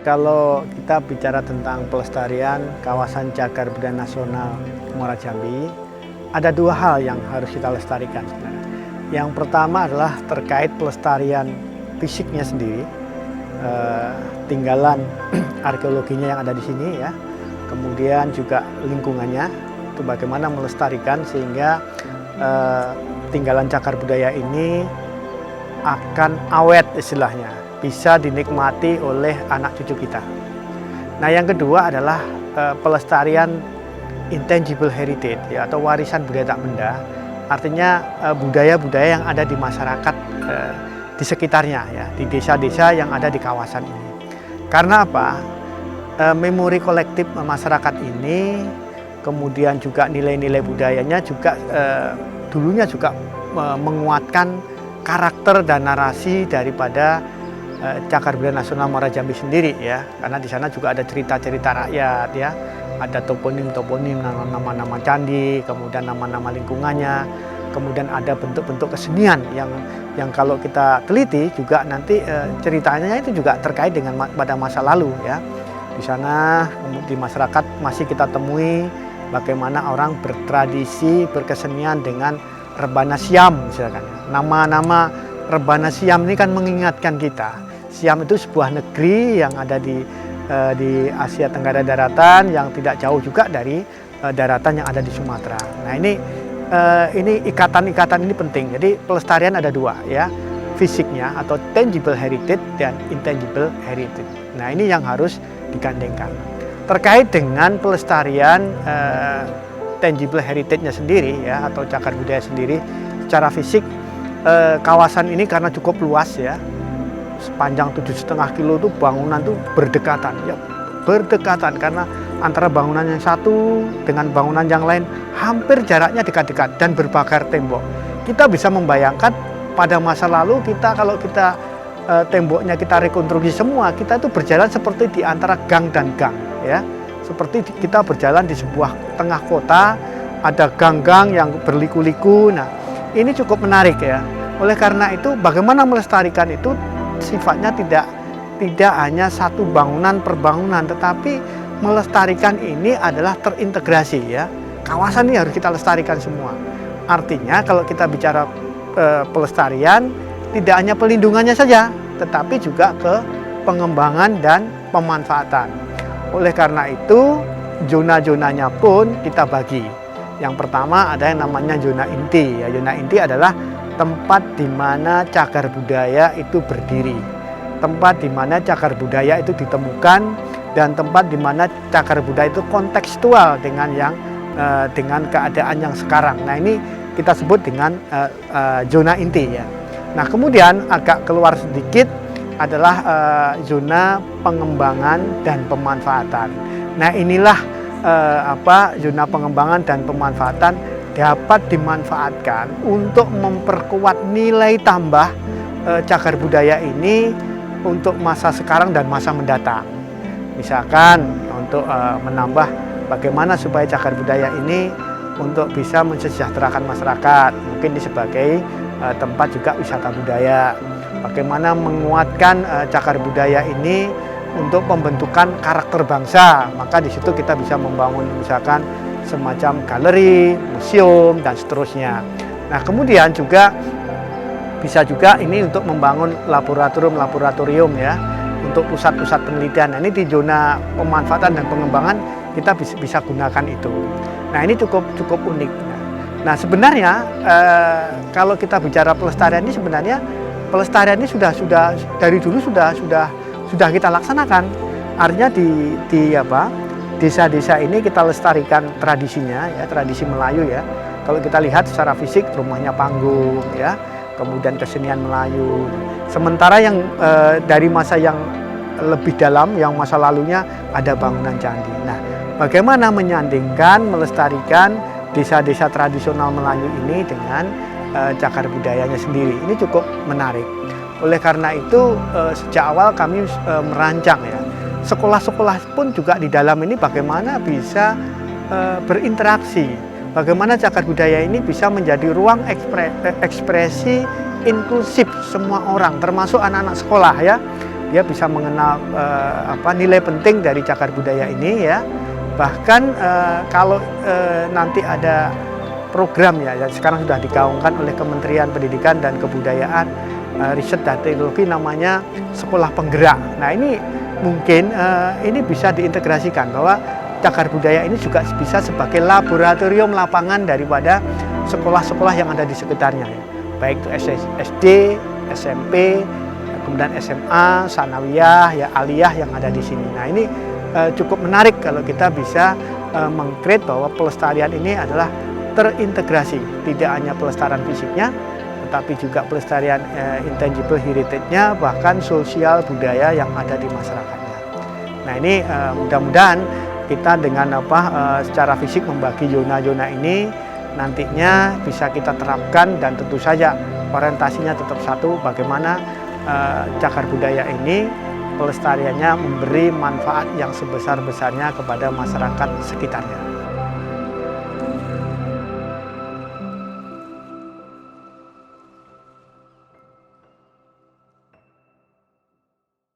Kalau kita bicara tentang pelestarian kawasan cagar budaya nasional Muara Jambi, ada dua hal yang harus kita lestarikan sebenarnya. Yang pertama adalah terkait pelestarian fisiknya sendiri, tinggalan arkeologinya yang ada di sini ya. Kemudian juga lingkungannya, itu bagaimana melestarikan sehingga tinggalan cagar budaya ini akan awet istilahnya, bisa dinikmati oleh anak cucu kita. Nah, yang kedua adalah pelestarian intangible heritage ya, atau warisan budaya tak benda. Artinya budaya-budaya yang ada di masyarakat di sekitarnya ya, di desa-desa yang ada di kawasan ini. Karena apa? Memori kolektif masyarakat ini, kemudian juga nilai-nilai budayanya juga dulunya juga menguatkan karakter dan narasi daripada cagar budaya nasional Muara Jambi sendiri ya, karena di sana juga ada cerita-cerita rakyat ya, ada toponim-toponim, nama-nama candi, kemudian nama-nama lingkungannya, kemudian ada bentuk-bentuk kesenian yang kalau kita teliti juga nanti ceritanya itu juga terkait dengan pada masa lalu ya. Di sana di masyarakat masih kita temui bagaimana orang bertradisi berkesenian dengan rebana Siam misalkan. Nama-nama rebana Siam ini kan mengingatkan kita. Siam itu sebuah negeri yang ada di Asia Tenggara daratan yang tidak jauh juga dari daratan yang ada di Sumatera. Nah, ini ikatan-ikatan ini penting. Jadi pelestarian ada dua ya, fisiknya atau tangible heritage dan intangible heritage. Nah, ini yang harus digandengkan. Terkait dengan pelestarian tangible heritage-nya sendiri ya, atau cagar budaya sendiri, secara fisik kawasan ini karena cukup luas ya, sepanjang 7,5 kilo itu bangunan tuh berdekatan ya, berdekatan karena antara bangunan yang satu dengan bangunan yang lain hampir jaraknya dekat-dekat dan berbagar tembok. Kita bisa membayangkan pada masa lalu kalau kita temboknya kita rekonstruksi semua, kita itu berjalan seperti di antara gang dan gang ya. Seperti kita berjalan di sebuah tengah kota, ada gang-gang yang berliku-liku. Nah, ini cukup menarik ya. Oleh karena itu, bagaimana melestarikan itu sifatnya tidak hanya satu bangunan per bangunan, tetapi melestarikan ini adalah terintegrasi ya. Kawasan ini harus kita lestarikan semua. Artinya kalau kita bicara pelestarian, tidak hanya pelindungannya saja, tetapi juga ke pengembangan dan pemanfaatan. Oleh karena itu, zona-zonanya pun kita bagi. Yang pertama ada yang namanya zona inti. Ya, zona inti adalah tempat di mana cagar budaya itu berdiri, tempat di mana cagar budaya itu ditemukan, dan tempat di mana cagar budaya itu kontekstual dengan keadaan yang sekarang. Nah, ini kita sebut dengan zona inti ya. Nah, kemudian agak keluar sedikit adalah zona pengembangan dan pemanfaatan. Nah, inilah zona pengembangan dan pemanfaatan dapat dimanfaatkan untuk memperkuat nilai tambah cagar budaya ini untuk masa sekarang dan masa mendatang. Misalkan untuk menambah bagaimana supaya cagar budaya ini untuk bisa mensejahterakan masyarakat, mungkin ini sebagai tempat juga wisata budaya. Bagaimana menguatkan cagar budaya ini untuk pembentukan karakter bangsa, maka di situ kita bisa membangun misalkan semacam galeri, museum, dan seterusnya. Nah, kemudian juga bisa juga ini untuk membangun laboratorium ya, untuk pusat-pusat penelitian. Nah, ini di zona pemanfaatan dan pengembangan kita bisa gunakan itu. Nah, ini cukup unik. Nah, sebenarnya kalau kita bicara pelestarian ini, sebenarnya pelestarian ini sudah dari dulu sudah kita laksanakan. Artinya di desa-desa ini kita lestarikan tradisinya ya, tradisi Melayu ya. Kalau kita lihat secara fisik rumahnya panggung ya, kemudian kesenian Melayu. Sementara yang dari masa yang lebih dalam, yang masa lalunya ada bangunan candi. Nah, bagaimana menyandingkan, melestarikan desa-desa tradisional Melayu ini dengan cagar budayanya sendiri, ini cukup menarik. Oleh karena itu sejak awal kami merancang ya, sekolah-sekolah pun juga di dalam ini bagaimana bisa berinteraksi, bagaimana cagar budaya ini bisa menjadi ruang ekspresi inklusif semua orang, termasuk anak-anak sekolah ya. dia bisa mengenal nilai penting dari cagar budaya ini ya. Bahkan kalau nanti ada program ya, sekarang sudah digaungkan oleh Kementerian Pendidikan dan Kebudayaan, Riset dan Teknologi, namanya Sekolah Penggerak. Nah ini mungkin ini bisa diintegrasikan bahwa cagar budaya ini juga bisa sebagai laboratorium lapangan daripada sekolah-sekolah yang ada di sekitarnya ya. Baik itu SD, SMP, kemudian SMA, sanawiyah, ya aliyah yang ada di sini. Nah ini cukup menarik kalau kita bisa mengkreat bahwa pelestarian ini adalah terintegrasi, tidak hanya pelestarian fisiknya, tetapi juga pelestarian intangible heritage-nya, bahkan sosial budaya yang ada di masyarakatnya. Nah ini mudah-mudahan kita dengan secara fisik membagi zona-zona ini nantinya bisa kita terapkan, dan tentu saja orientasinya tetap satu, bagaimana cagar budaya ini pelestariannya memberi manfaat yang sebesar-besarnya kepada masyarakat sekitarnya.